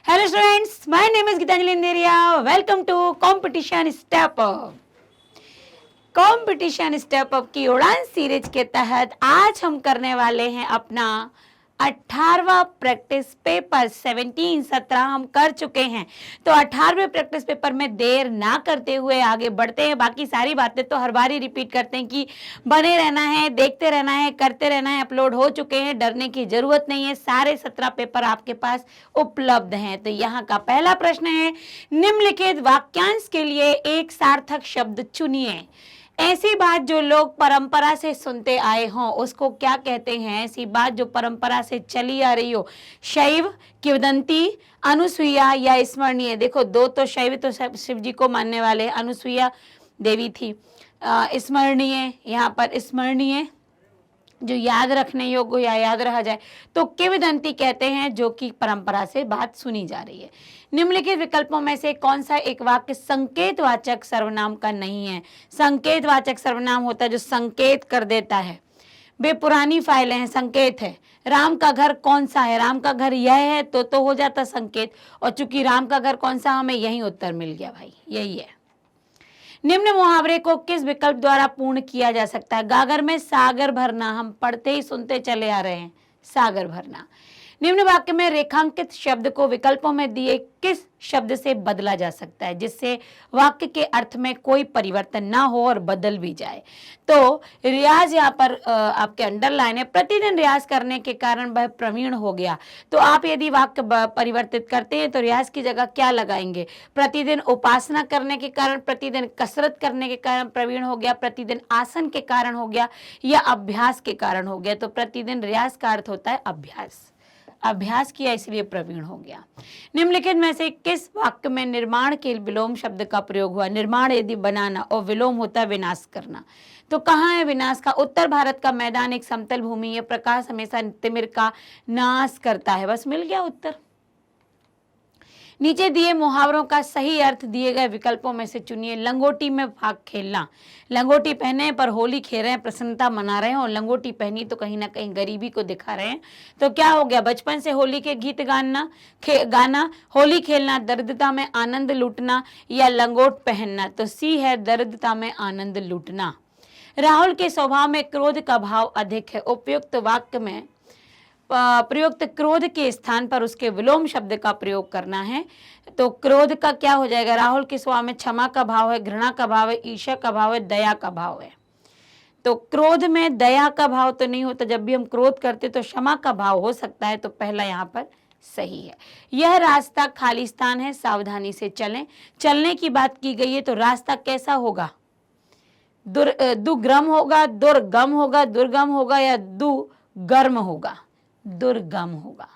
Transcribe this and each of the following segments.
Hello students, my name is Gitanjali Inderia. Welcome to Competition Step Up. Competition step up की उड़ान series के तहत आज हम करने वाले हैं अपना 18वां प्रैक्टिस पेपर। 17 हम कर चुके हैं, तो 18वें प्रैक्टिस पेपर में देर ना करते हुए आगे बढ़ते हैं। बाकी सारी बातें तो हर बार ही रिपीट करते हैं कि बने रहना है, देखते रहना है, करते रहना है। अपलोड हो चुके हैं, डरने की जरूरत नहीं है। सारे 17 पेपर आपके पास उपलब्ध हैं। तो यहाँ का पहला प्रश्न है, निम्नलिखित वाक्यांश के लिए एक सार्थक शब्द चुनिए। ऐसी बात जो लोग परंपरा से सुनते आए हों उसको क्या कहते हैं? ऐसी बात जो परंपरा से चली आ रही हो। शैव, किंवदंती, अनुसुईया या स्मरणीय। देखो, दो तो शैव तो शिव जी को मानने वाले, अनुसुईया देवी थी। स्मरणीय, यहाँ पर स्मरणीय जो याद रखने योग्य या याद रहा जाए, तो किंवदंती कहते हैं जो कि परंपरा से बात सुनी जा रही है। निम्नलिखित विकल्पों में से कौन सा एक वाक्य संकेतवाचक सर्वनाम का नहीं है? संकेतवाचक सर्वनाम होता है जो संकेत कर देता है। वे पुरानी फाइलें हैं, संकेत है। राम का घर कौन सा है? राम का घर यह है, तो हो जाता संकेत। और चूंकि राम का घर कौन सा, हमें यही उत्तर मिल गया भाई, यही है। निम्न मुहावरे को किस विकल्प द्वारा पूर्ण किया जा सकता है? गागर में सागर भरना, हम पढ़ते ही सुनते चले आ रहे हैं, सागर भरना। निम्न वाक्य में रेखांकित शब्द को विकल्पों में दिए किस शब्द से बदला जा सकता है जिससे वाक्य के अर्थ में कोई परिवर्तन ना हो और बदल भी जाए? तो रियाज यहाँ पर आपके अंडरलाइन है। प्रतिदिन रियाज करने के कारण वह प्रवीण हो गया। तो आप यदि वाक्य परिवर्तित करते हैं तो रियाज की जगह क्या लगाएंगे? प्रतिदिन उपासना करने के कारण, प्रतिदिन कसरत करने के कारण प्रवीण हो गया, प्रतिदिन आसन के कारण हो गया, या अभ्यास के कारण हो गया? तो प्रतिदिन रियाज का अर्थ होता है अभ्यास। अभ्यास किया इसलिए प्रवीण हो गया। निम्नलिखित में से किस वाक्य में निर्माण के विलोम शब्द का प्रयोग हुआ? निर्माण यदि बनाना और विलोम होता है विनाश करना। तो कहाँ है विनाश का? उत्तर भारत का मैदान एक समतल भूमि है, प्रकाश हमेशा तिमिर का नाश करता है। बस मिल गया उत्तर। नीचे दिए मुहावरों का सही अर्थ दिए गए विकल्पों में से चुनिए। लंगोटी में भाग खेलना, लंगोटी पहने पर होली खेल रहे हैं, प्रसन्नता मना रहे हैं, और लंगोटी पहनी तो कहीं ना कहीं गरीबी को दिखा रहे हैं। तो क्या हो गया? बचपन से होली के गीत गाना, होली खेलना, दरिद्रता में आनंद लूटना, या लंगोट पहनना। तो सी है दरिद्रता में आनंद लूटना। राहुल के स्वभाव में क्रोध का भाव अधिक है। उपयुक्त वाक्य में प्रयुक्त क्रोध के स्थान पर उसके विलोम शब्द का प्रयोग करना है। तो क्रोध का क्या हो जाएगा? राहुल के स्वभाव में क्षमा का भाव है, घृणा का भाव है, ईर्ष्या का भाव है, दया का भाव है। तो क्रोध में दया का भाव तो नहीं होता। जब भी हम क्रोध करते तो क्षमा का भाव हो सकता है। तो पहला यहाँ पर सही है। यह रास्ता खालिस्तान है, सावधानी से चलें। चलने की बात की गई है, तो रास्ता कैसा होगा? दुर्गम होगा, दुर्गम होगा, दुर्गम होगा, या दुर्गम होगा? दुर्गम होगा।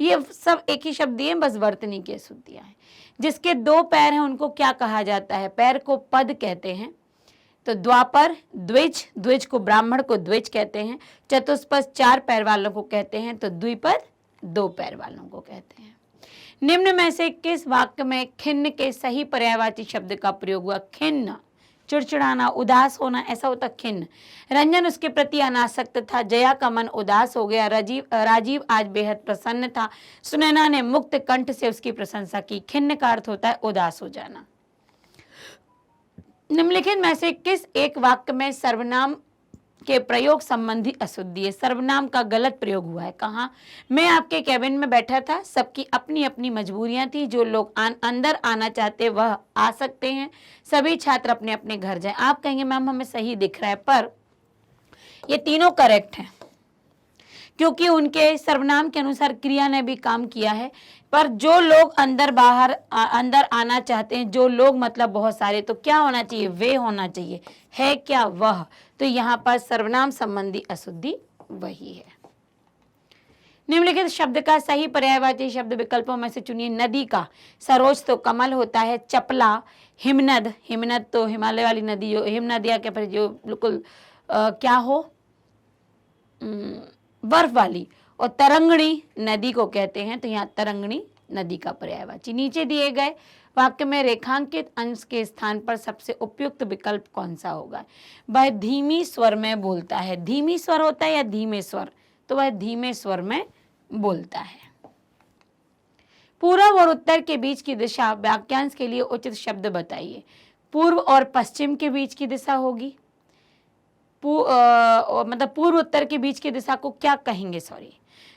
ये सब एक ही शब्द दिए, बस वर्तनी के शुद्धियां हैं। जिसके दो पैर हैं उनको क्या कहा जाता है? पैर को पद कहते हैं। तो द्वापर द्विज, द्विज को ब्राह्मण को द्विज कहते हैं। चतुष्पद 4 पैर वालों को कहते हैं। तो द्विपद 2 पैर वालों को कहते हैं। निम्न में से किस वाक्य में खिन्न के सही पर्यायवाची शब्द का प्रयोग हुआ? खिन्न, चिड़चिड़ाना, उदास होना, ऐसा होता खिन्न। रंजन उसके प्रति अनासक्त था। जया का मन उदास हो गया। राजीव आज बेहद प्रसन्न था। सुनैना ने मुक्त कंठ से उसकी प्रशंसा की। खिन्न का अर्थ होता है उदास हो जाना। निम्नलिखित में से किस एक वाक्य में सर्वनाम के प्रयोग संबंधी अशुद्धि है? सर्वनाम का गलत प्रयोग हुआ है। कहाँ? मैं आपके कैबिन में बैठा था, सबकी अपनी अपनी मजबूरियां थी। जो लोग अंदर आना चाहते वह आ सकते हैं, सभी छात्र अपने अपने घर जाएं। आप कहेंगे मैम हमें सही दिख रहा है, पर ये तीनों करेक्ट हैं क्योंकि उनके सर्वनाम के अनुसार क्रिया ने भी काम किया है। पर जो लोग अंदर आना चाहते हैं, जो लोग मतलब बहुत सारे, तो क्या होना चाहिए? वे होना चाहिए। है क्या? वह। तो यहाँ पर सर्वनाम संबंधी अशुद्धि वही है। निम्नलिखित शब्द का सही पर्यायवाची शब्द विकल्पों में से चुनिए। नदी का सरोज तो कमल होता है। चपला, हिमनद, हिमनद तो हिमालय वाली नदी, जो हिमनद या क्या जो बिल्कुल क्या हो, बर्फ वाली। और तरंगणी नदी को कहते हैं। तो यहाँ तरंगणी नदी का पर्यायवाची। नीचे दिए गए वाक्य में रेखांकित अंश के स्थान पर सबसे उपयुक्त विकल्प कौन सा होगा? वह धीमी स्वर में बोलता है। धीमी स्वर होता है या धीमे स्वर? तो वह धीमे स्वर में बोलता है। पूर्व और उत्तर के बीच की दिशा वाक्यांश के लिए उचित शब्द बताइए। पूर्व और पश्चिम के बीच की दिशा होगी, मतलब पूर्व उत्तर के बीच की दिशा को क्या कहेंगे, सॉरी,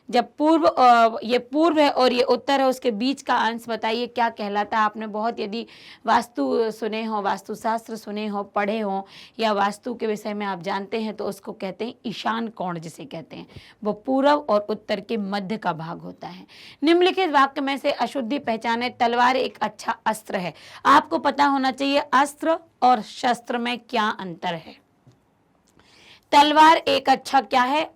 जब ये पूर्व है और ये उत्तर है, उसके बीच का अंश बताइए क्या कहलाता है। आपने बहुत, यदि वास्तु सुने हो, वास्तुशास्त्र सुने हो, पढ़े हो, या वास्तु के विषय में आप जानते हैं, तो उसको कहते हैं ईशान कोण, जिसे कहते हैं वो पूर्व और उत्तर के मध्य का भाग होता है। निम्नलिखित वाक्य में से अशुद्धि पहचाने। तलवार एक अच्छा अस्त्र है। आपको पता होना चाहिए अस्त्र और शस्त्र में क्या अंतर है। तलवार एक अच्छा क्या है,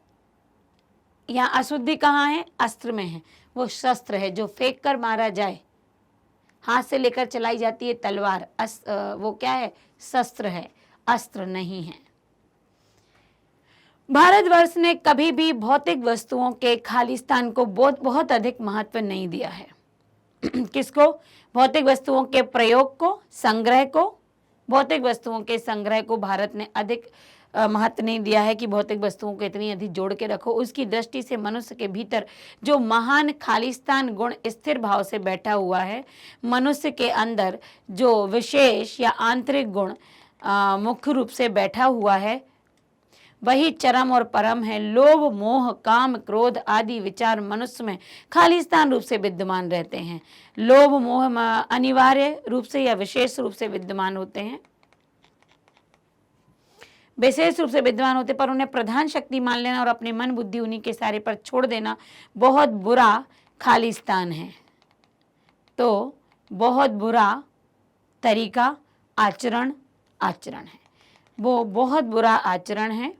यहाँ अशुद्धि कहाँ है, अस्त्र में है। वो शस्त्र है, जो फेंक कर मारा जाए, हाथ से लेकर चलाई जाती है तलवार, वो क्या है, शस्त्र है, अस्त्र नहीं है। भारतवर्ष ने कभी भी भौतिक वस्तुओं के खालिस्तान को बहुत अधिक महत्व नहीं दिया है। किसको? भौतिक वस्तुओं के प्रयोग को, संग्रह को। भौतिक वस्तुओं के संग्रह को भारत ने अधिक महत्व नहीं दिया है कि भौतिक वस्तुओं को इतनी अधिक जोड़ के रखो। उसकी दृष्टि से मनुष्य के भीतर जो महान खालिस्तान गुण स्थिर भाव से बैठा हुआ है, मनुष्य के अंदर जो विशेष या आंतरिक गुण मुख्य रूप से बैठा हुआ है, वही चरम और परम है। लोभ, मोह, काम, क्रोध आदि विचार मनुष्य में खालिस्तान रूप से विद्यमान रहते हैं। लोभ, मोह अनिवार्य रूप से या विशेष रूप से विद्यमान होते हैं, विशेष रूप से विद्वान होते, पर उन्हें प्रधान शक्ति मान लेना और अपने मन बुद्धि उन्हीं के सारे पर छोड़ देना बहुत बुरा खालिस्तान है। तो बहुत बुरा तरीका आचरण है, वो बहुत बुरा आचरण है।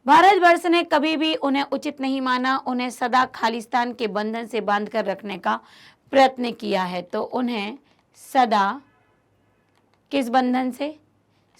भारतवर्ष ने कभी भी उन्हें उचित नहीं माना, उन्हें सदा खालिस्तान के बंधन से बांध कर रखने का प्रयत्न किया है। तो उन्हें सदा किस बंधन से?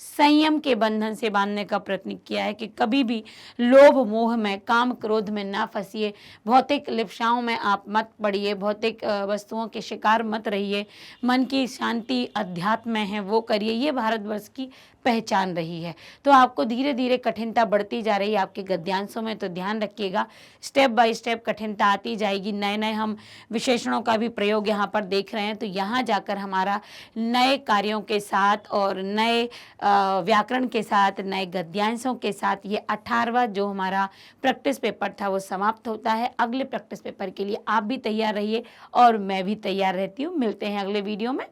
संयम के बंधन से बांधने का प्रयत्न किया है कि कभी भी लोभ, मोह में, काम, क्रोध में ना फंसिए, भौतिक लिप्साओं में आप मत पड़िए, भौतिक वस्तुओं के शिकार मत रहिए, मन की शांति अध्यात्म में है वो करिए। ये भारतवर्ष की पहचान रही है। तो आपको धीरे धीरे कठिनता बढ़ती जा रही है आपके गद्यांशों में, तो ध्यान रखिएगा, स्टेप बाय स्टेप कठिनता आती जाएगी। नए नए हम विशेषणों का भी प्रयोग यहाँ पर देख रहे हैं, तो यहाँ जाकर हमारा नए कार्यों के साथ और नए व्याकरण के साथ, नए गद्यांशों के साथ ये 18वां जो हमारा प्रैक्टिस पेपर था वो समाप्त होता है। अगले प्रैक्टिस पेपर के लिए आप भी तैयार रहिए और मैं भी तैयार रहती हूँ। मिलते हैं अगले वीडियो में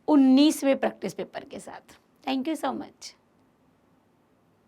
19वें प्रैक्टिस पेपर के साथ। Thank you so much.